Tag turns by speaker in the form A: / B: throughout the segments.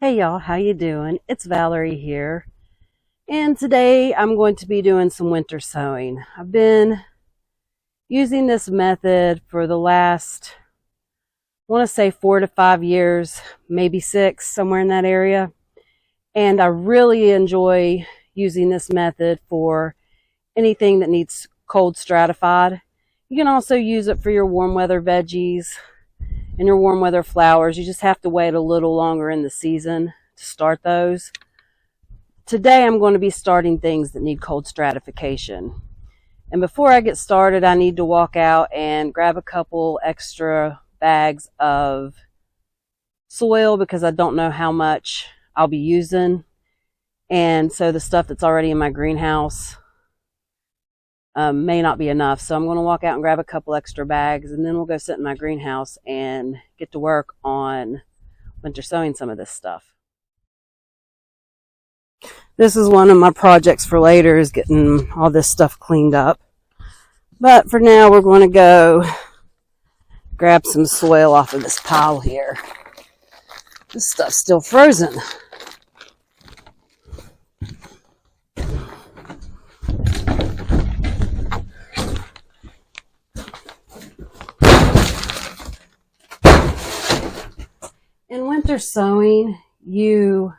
A: Hey y'all, how you doing? It's Valerie here. And today I'm going to be doing some winter sowing. I've been using this method for the last, I want to say 4 to 5 years, maybe 6, somewhere in that area. And I really enjoy using this method for anything that needs cold stratified. You can also use it for your warm weather veggies and your warm weather flowers. You just have to wait a little longer in the season to start those. Today I'm going to be starting things that need cold stratification. And before I get started, I need to walk out and grab a couple extra bags of soil because I don't know how much I'll be using. And so the stuff that's already in my greenhouse may not be enough. So I'm going to walk out and grab a couple extra bags, and then we'll go sit in my greenhouse and get to work on winter sowing some of this stuff. This is one of my projects for later, is getting all this stuff cleaned up. But for now, we're going to go grab some soil off of this pile here. This stuff's still frozen. In winter sowing, you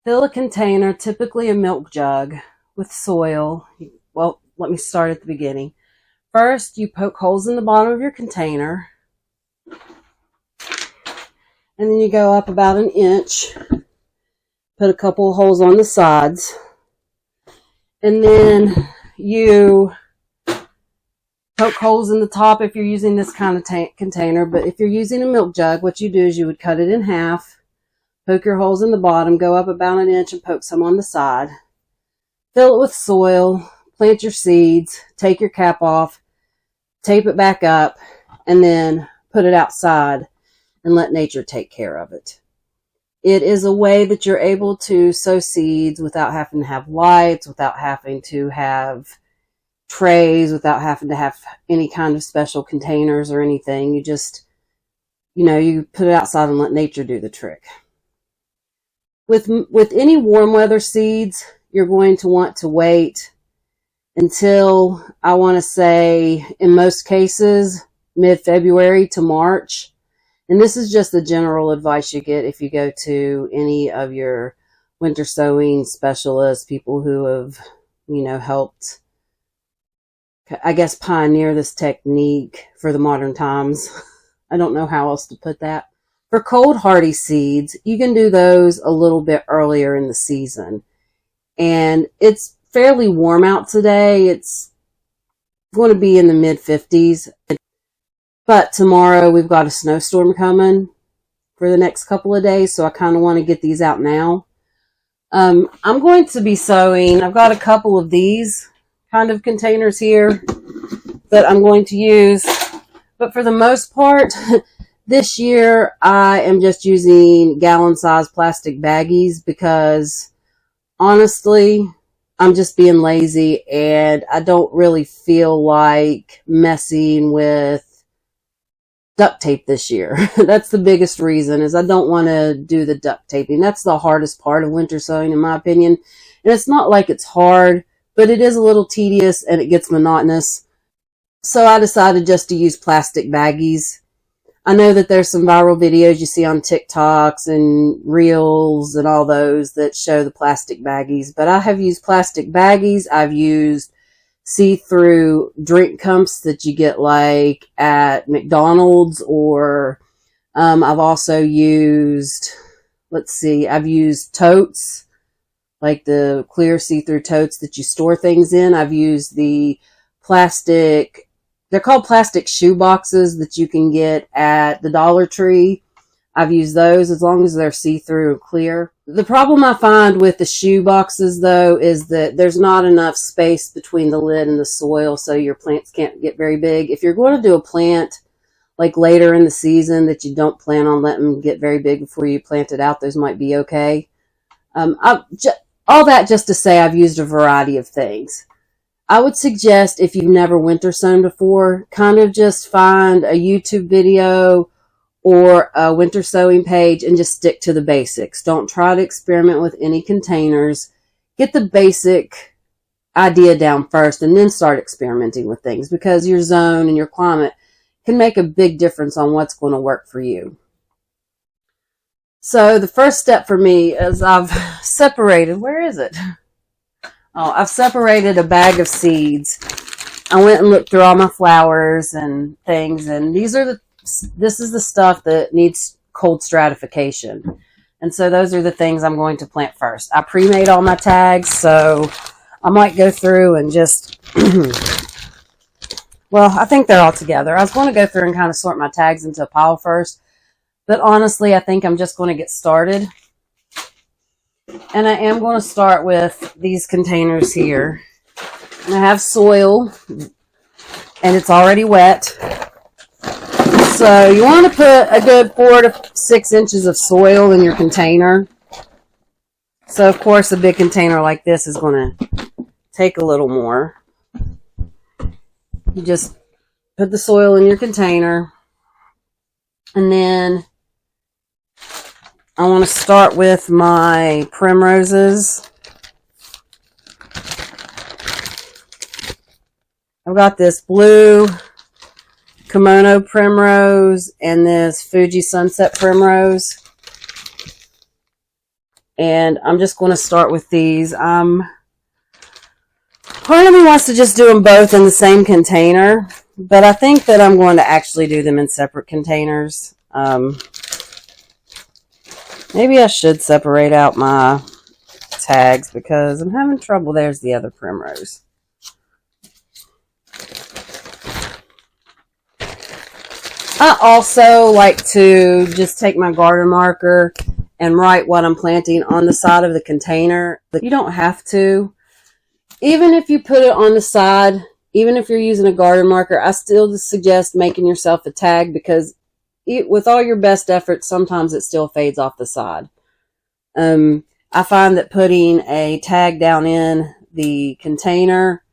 A: fill a container, typically a milk jug, with soil. Well, let me start at the beginning. First, you poke holes in the bottom of your container, and then you go up about an inch, put a couple holes on the sides, and then you poke holes in the top if you're using this kind of container. But if you're using a milk jug, what you do is you would cut it in half, poke your holes in the bottom, go up about an inch and poke some on the side. Fill it with soil, plant your seeds, take your cap off, tape it back up, and then put it outside and let nature take care of it. It is a way that you're able to sow seeds without having to have lights, without having to have trays, without having to have any kind of special containers or anything. You just, you put it outside and let nature do the trick. With any warm weather seeds, you're going to want to wait until, I want to say, in most cases, mid-February to March. And this is just the general advice you get if you go to any of your winter sowing specialists, people who have, helped, I guess, pioneer this technique for the modern times. I don't know how else to put that. For cold hardy seeds, you can do those a little bit earlier in the season. And it's fairly warm out today. It's going to be in the mid-50s. But tomorrow we've got a snowstorm coming for the next couple of days, so I kind of want to get these out now. I'm going to be sowing, I've got a couple of these kind of containers here that I'm going to use. But for the most part, this year I am just using gallon-sized plastic baggies because, honestly, I'm just being lazy and I don't really feel like messing with duct tape this year. That's the biggest reason, is I don't want to do the duct taping. That's the hardest part of winter sowing, in my opinion. And it's not like it's hard, but it is a little tedious and it gets monotonous. So I decided just to use plastic baggies. I know that there's some viral videos you see on TikToks and Reels and all those that show the plastic baggies, but I have used plastic baggies. I've used see-through drink cups that you get like at McDonald's, or I've also used, I've used totes, like the clear see-through totes that you store things in. I've used the plastic, they're called plastic shoe boxes that you can get at the Dollar Tree. I've used those as long as they're see-through and clear. The problem I find with the shoe boxes, though, is that there's not enough space between the lid and the soil, so your plants can't get very big. If you're going to do a plant like later in the season that you don't plan on letting them get very big before you plant it out, those might be okay. All that just to say I've used a variety of things. I would suggest, if you've never winter sown before, kind of just find a YouTube video or a winter sowing page and just stick to the basics. Don't try to experiment with any containers. Get the basic idea down first and then start experimenting with things, because your zone and your climate can make a big difference on what's going to work for you. So the first step for me is I've separated, where is it? Oh, I've separated a bag of seeds. I went and looked through all my flowers and things, and this is the stuff that needs cold stratification. And so those are the things I'm going to plant first. I pre-made all my tags, so I might go through and just, well, I think they're all together. I was going to go through and kind of sort my tags into a pile first, but honestly, I think I'm just going to get started. And I am going to start with these containers here. And I have soil, and it's already wet. So you want to put a good 4 to 6 inches of soil in your container. So of course a big container like this is going to take a little more. You just put the soil in your container, and then I want to start with my primroses. I've got this blue kimono primrose and this Fuji sunset primrose. And I'm just going to start with these. Part of me wants to just do them both in the same container, but I think that I'm going to actually do them in separate containers. Maybe I should separate out my tags because I'm having trouble. There's the other primrose. I also like to just take my garden marker and write what I'm planting on the side of the container. But you don't have to. Even if you put it on the side, even if you're using a garden marker, I still suggest making yourself a tag, because with all your best efforts, sometimes it still fades off the side. I find that putting a tag down in the container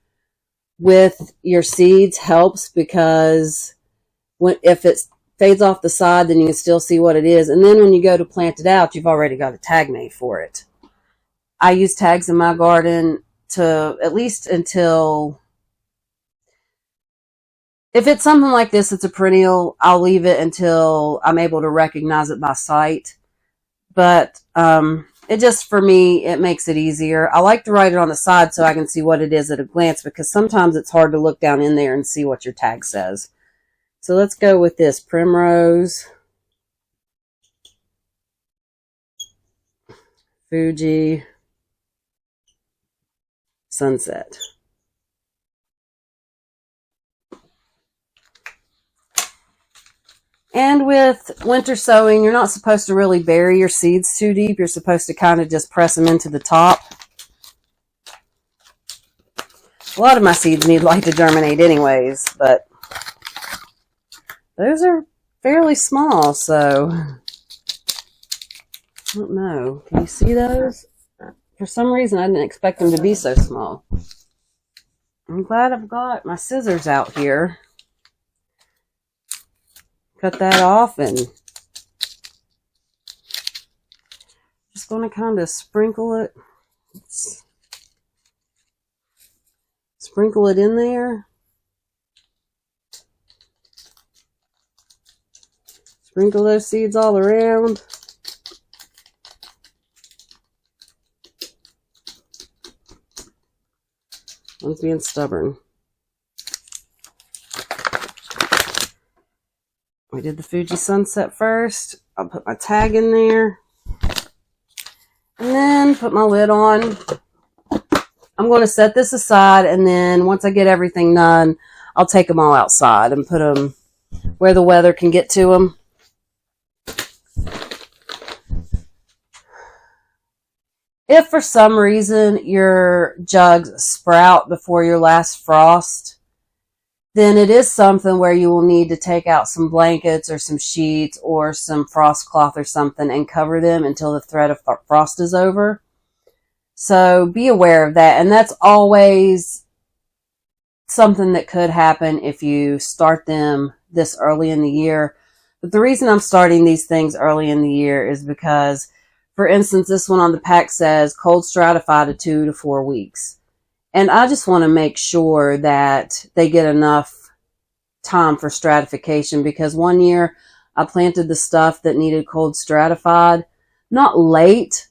A: with your seeds helps, because if it fades off the side, then you can still see what it is. And then when you go to plant it out, you've already got a tag made for it. I use tags in my garden to at least until, if it's something like this, it's a perennial, I'll leave it until I'm able to recognize it by sight. But it just, for me, it makes it easier. I like to write it on the side so I can see what it is at a glance, because sometimes it's hard to look down in there and see what your tag says. So let's go with this primrose, Fuji, sunset. And with winter sowing, you're not supposed to really bury your seeds too deep. You're supposed to kind of just press them into the top. A lot of my seeds need light to germinate anyways, but those are fairly small, so I don't know. Can you see those? For some reason, I didn't expect them to be so small. I'm glad I've got my scissors out here. Cut that off, and just going to kind of sprinkle it. Sprinkle it in there. Sprinkle those seeds all around. One's being stubborn. We did the Fuji sunset first. I'll put my tag in there. And then put my lid on. I'm going to set this aside, and then once I get everything done, I'll take them all outside and put them where the weather can get to them. If for some reason your jugs sprout before your last frost, then it is something where you will need to take out some blankets or some sheets or some frost cloth or something and cover them until the threat of frost is over. So be aware of that. And that's always something that could happen if you start them this early in the year. But the reason I'm starting these things early in the year is because, for instance, this one on the pack says cold stratify to 2 to 4 weeks. And I just want to make sure that they get enough time for stratification, because one year I planted the stuff that needed cold stratified, not late,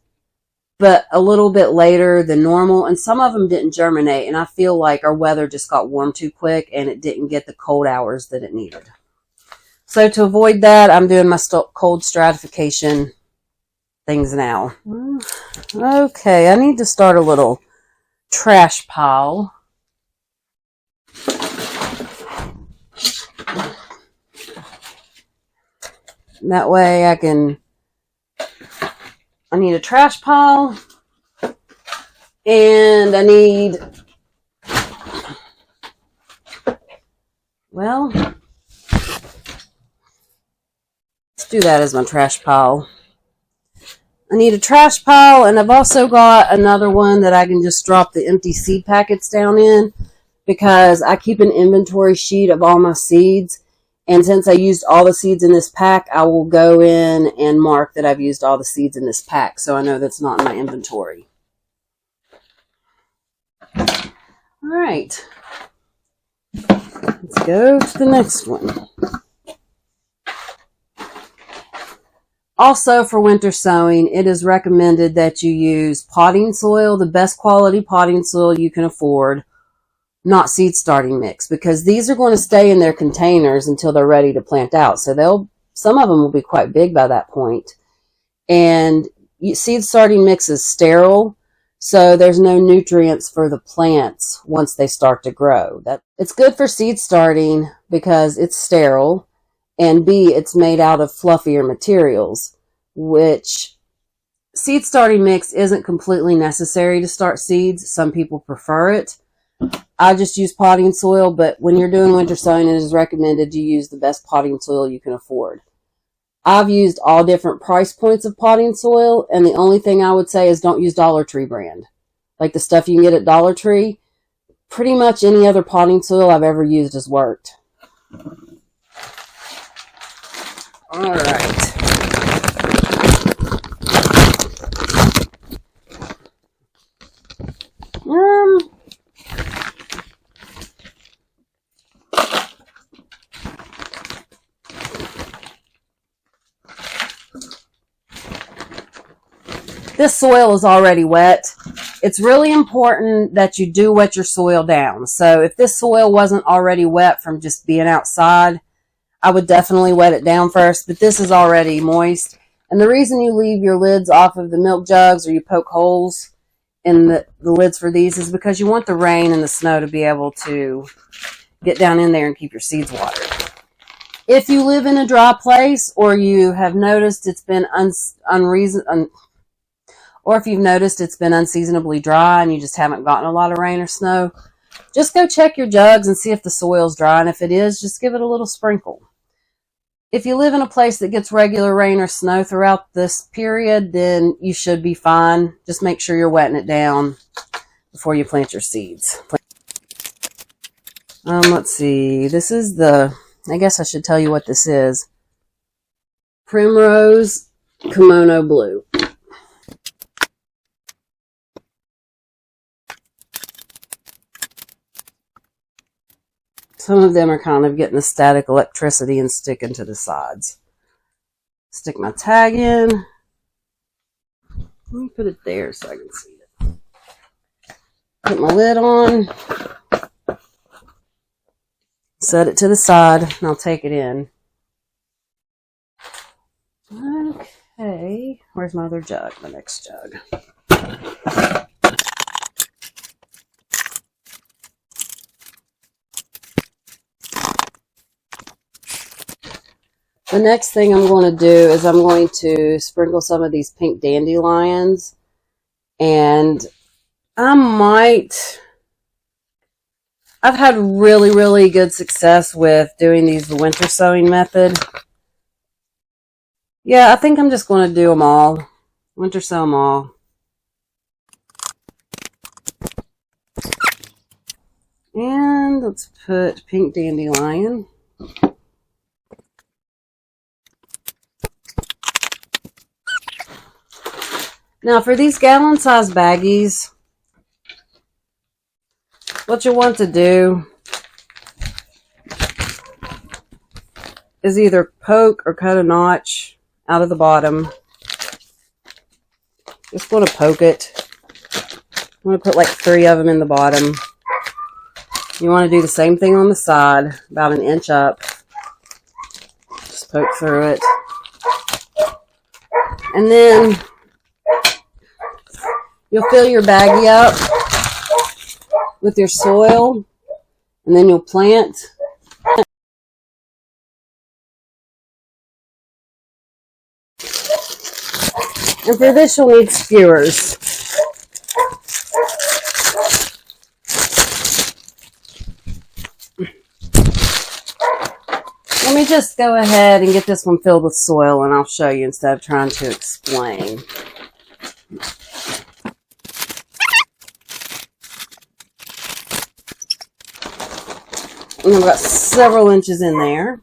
A: but a little bit later than normal, and some of them didn't germinate, and I feel like our weather just got warm too quick and it didn't get the cold hours that it needed. So to avoid that, I'm doing my cold stratification things now. Okay, I need to start a little trash pile. That way I need a trash pile, and I need, well, let's do that as my trash pile. I need a trash pile, and I've also got another one that I can just drop the empty seed packets down in, because I keep an inventory sheet of all my seeds. And since I used all the seeds in this pack, I will go in and mark that I've used all the seeds in this pack, so I know that's not in my inventory. All right. Let's go to the next one. Also, for winter sowing, it is recommended that you use potting soil, the best quality potting soil you can afford, not seed starting mix, because these are going to stay in their containers until they're ready to plant out. So some of them will be quite big by that point. And seed starting mix is sterile, so there's no nutrients for the plants once they start to grow. It's good for seed starting because it's sterile, and B, it's made out of fluffier materials, which seed starting mix isn't completely necessary to start seeds. Some people prefer it. I just use potting soil, but when you're doing winter sowing, it is recommended you use the best potting soil you can afford. I've used all different price points of potting soil, and the only thing I would say is don't use Dollar Tree brand. Like the stuff you can get at Dollar Tree, pretty much any other potting soil I've ever used has worked. All right. This soil is already wet. It's really important that you do wet your soil down. So if this soil wasn't already wet from just being outside, I would definitely wet it down first, but this is already moist. And the reason you leave your lids off of the milk jugs, or you poke holes in the lids for these, is because you want the rain and the snow to be able to get down in there and keep your seeds watered. If you live in a dry place, or you have noticed it's been or if you've noticed it's been unseasonably dry and you just haven't gotten a lot of rain or snow, just go check your jugs and see if the soil's dry, and if it is, just give it a little sprinkle. If you live in a place that gets regular rain or snow throughout this period, then you should be fine. Just make sure you're wetting it down before you plant your seeds. Let's see. This is I guess I should tell you what this is. Primrose Kimono Blue. Some of them are kind of getting the static electricity and sticking to the sides. Stick my tag in. Let me put it there so I can see it. Put my lid on. Set it to the side, and I'll take it in. Okay, where's my other jug? The next jug. The next thing I'm going to do is I'm going to sprinkle some of these pink dandelions, and I've had really, really good success with doing these the winter sowing method. Yeah, I think I'm just going to do them all. Winter sow them all. And let's put pink dandelion. Now for these gallon size baggies, what you want to do is either poke or cut a notch out of the bottom. Just want to poke it. I'm going to put like 3 of them in the bottom. You want to do the same thing on the side, about 1 inch up. Just poke through it. And then you'll fill your baggie up with your soil, and then you'll plant. And for this, you'll need skewers. Let me just go ahead and get this one filled with soil, and I'll show you instead of trying to explain. And I've got several inches in there.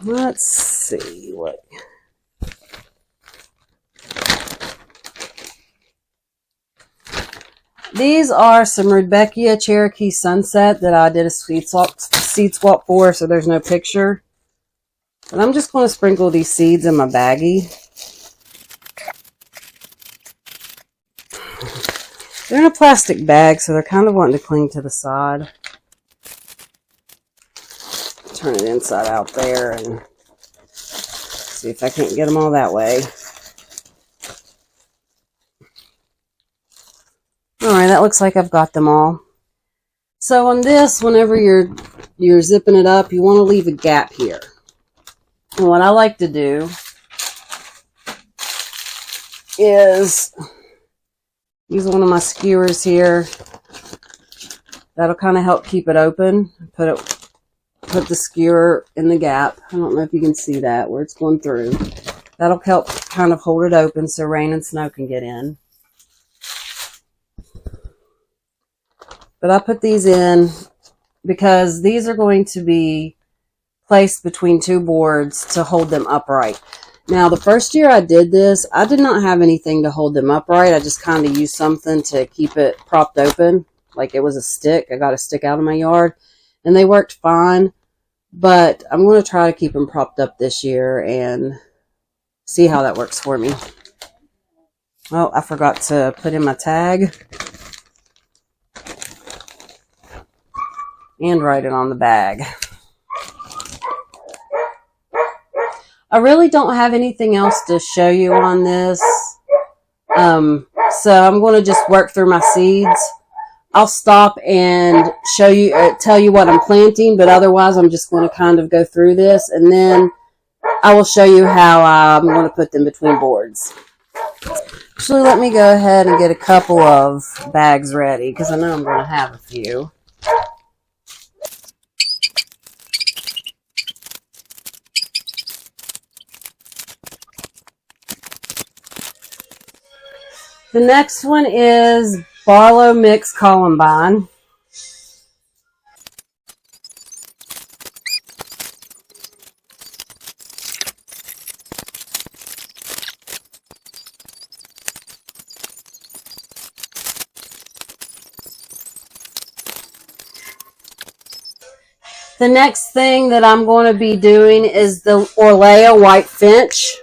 A: Let's see what. These are some Rudbeckia Cherokee Sunset that I did a seed swap for, so there's no picture. But I'm just going to sprinkle these seeds in my baggie. They're in a plastic bag, so they're kind of wanting to cling to the side. Turn it inside out there and see if I can't get them all that way. Alright, that looks like I've got them all. So on this, whenever you're zipping it up, you want to leave a gap here. And what I like to do is use one of my skewers here. That'll kind of help keep it open. Put the skewer in the gap. I don't know if you can see that where it's going through. That'll help kind of hold it open so rain and snow can get in. But I put these in because these are going to be placed between 2 boards to hold them upright. Now, the first year I did this, I did not have anything to hold them upright. I just kind of used something to keep it propped open, like it was a stick. I got a stick out of my yard, and they worked fine. But I'm going to try to keep them propped up this year and see how that works for me. Oh, I forgot to put in my tag and write it on the bag. I really don't have anything else to show you on this. So I'm going to just work through my seeds. I'll stop and show you, tell you what I'm planting, but otherwise I'm just going to kind of go through this, and then I will show you how I'm going to put them between boards. Actually, let me go ahead and get a couple of bags ready, because I know I'm going to have a few. The next one is Barlow Mix Columbine. The next thing that I'm going to be doing is the Orlea White Finch.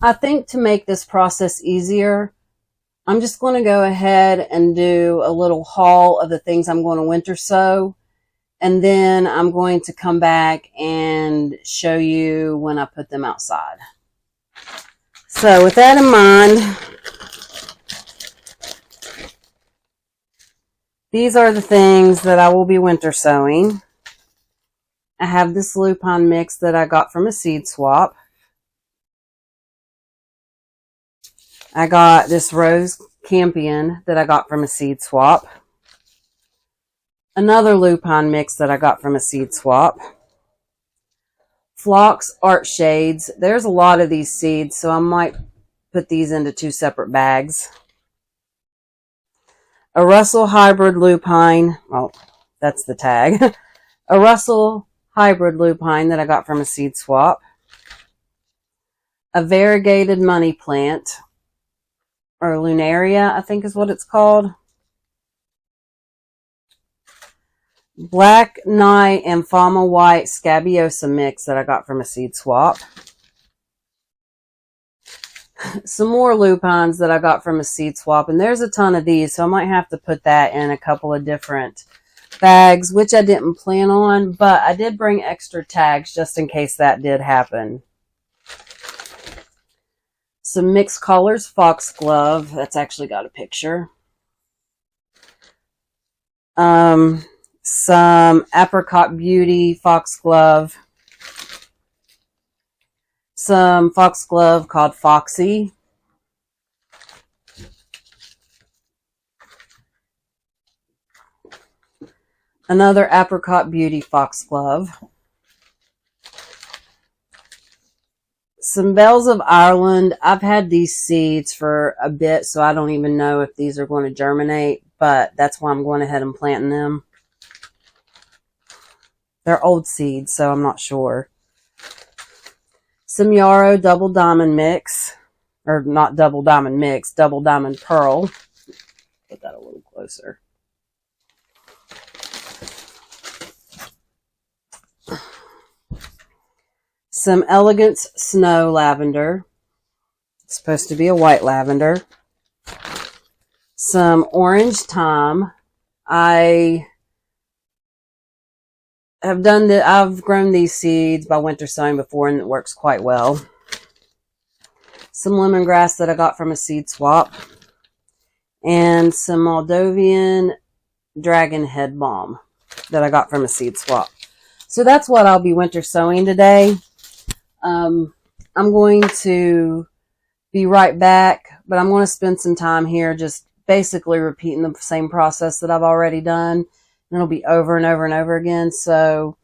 A: I think to make this process easier, I'm just going to go ahead and do a little haul of the things I'm going to winter sow, and then I'm going to come back and show you when I put them outside. So with that in mind, these are the things that I will be winter sowing. I have this lupine mix that I got from a seed swap. I got this rose campion that I got from a seed swap. Another lupine mix that I got from a seed swap. Phlox art shades. There's a lot of these seeds, so I might put these into 2 separate bags. A Russell hybrid lupine. Oh, that's the tag. A Russell hybrid lupine that I got from a seed swap. A variegated money plant, or lunaria, I think is what it's called. Black Night and Fama White Scabiosa mix that I got from a seed swap. Some more lupines that I got from a seed swap, and there's a ton of these, so I might have to put that in a couple of different bags, which I didn't plan on, but I did bring extra tags just in case that did happen. Some mixed colors foxglove. That's actually got a picture. Some apricot beauty foxglove. Some foxglove called Foxy. Another apricot beauty foxglove. Some Bells of Ireland. I've had these seeds for a bit, so I don't even know if these are going to germinate, but that's why I'm going ahead and planting them. They're old seeds, so I'm not sure. Some Yarrow Double Diamond Mix. Or not Double Diamond Mix, Double Diamond Pearl. Put that a little closer. Some Elegance Snow Lavender. It's supposed to be a white lavender. Some Orange Thyme. I've grown these seeds by winter sowing before, and it works quite well. Some lemongrass that I got from a seed swap. And some Moldovan Dragon Head Balm that I got from a seed swap. So that's what I'll be winter sowing today. I'm going to be right back, but I'm going to spend some time here just basically repeating the same process that I've already done. And it'll be over and over and over again. So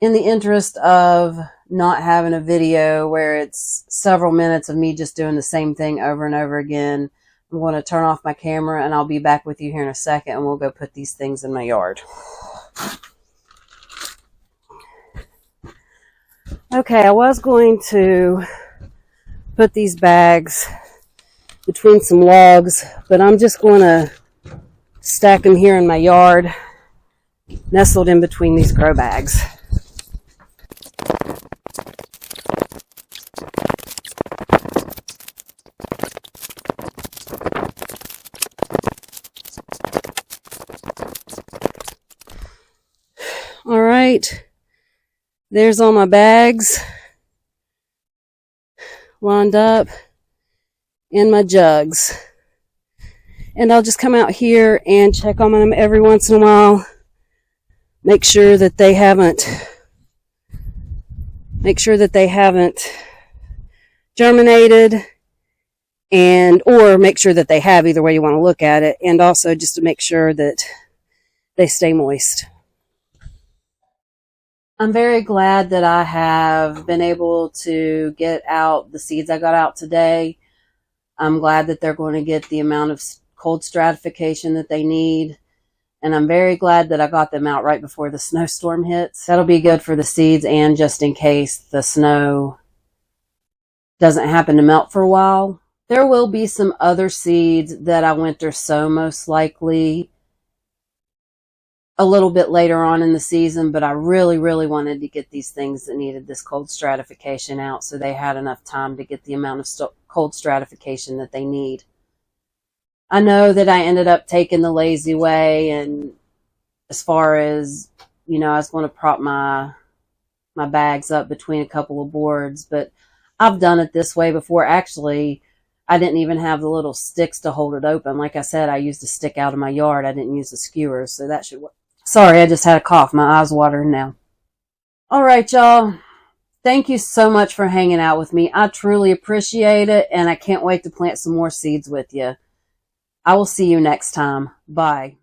A: in the interest of not having a video where it's several minutes of me just doing the same thing over and over again, I'm going to turn off my camera and I'll be back with you here in a second, and we'll go put these things in my yard. Okay, I was going to put these bags between some logs, but I'm just going to stack them here in my yard, nestled in between these grow bags. All right, there's all my bags lined up in my jugs. And I'll just come out here and check on them every once in a while. Make sure that they haven't germinated, or make sure that they have, either way you want to look at it, and also just to make sure that they stay moist. I'm very glad that I have been able to get out the seeds I got out today. I'm glad that they're going to get the amount of cold stratification that they need. And I'm very glad that I got them out right before the snowstorm hits. That'll be good for the seeds, and just in case the snow doesn't happen to melt for a while. There will be some other seeds that I winter sow, most likely a little bit later on in the season, but I really, really wanted to get these things that needed this cold stratification out so they had enough time to get the amount of cold stratification that they need. I know that I ended up taking the lazy way, and as far as, I was going to prop my bags up between a couple of boards, but I've done it this way before. Actually, I didn't even have the little sticks to hold it open. Like I said, I used a stick out of my yard. I didn't use the skewers, so that should work. Sorry, I just had a cough. My eyes watering now. All right, y'all. Thank you so much for hanging out with me. I truly appreciate it, and I can't wait to plant some more seeds with you. I will see you next time. Bye.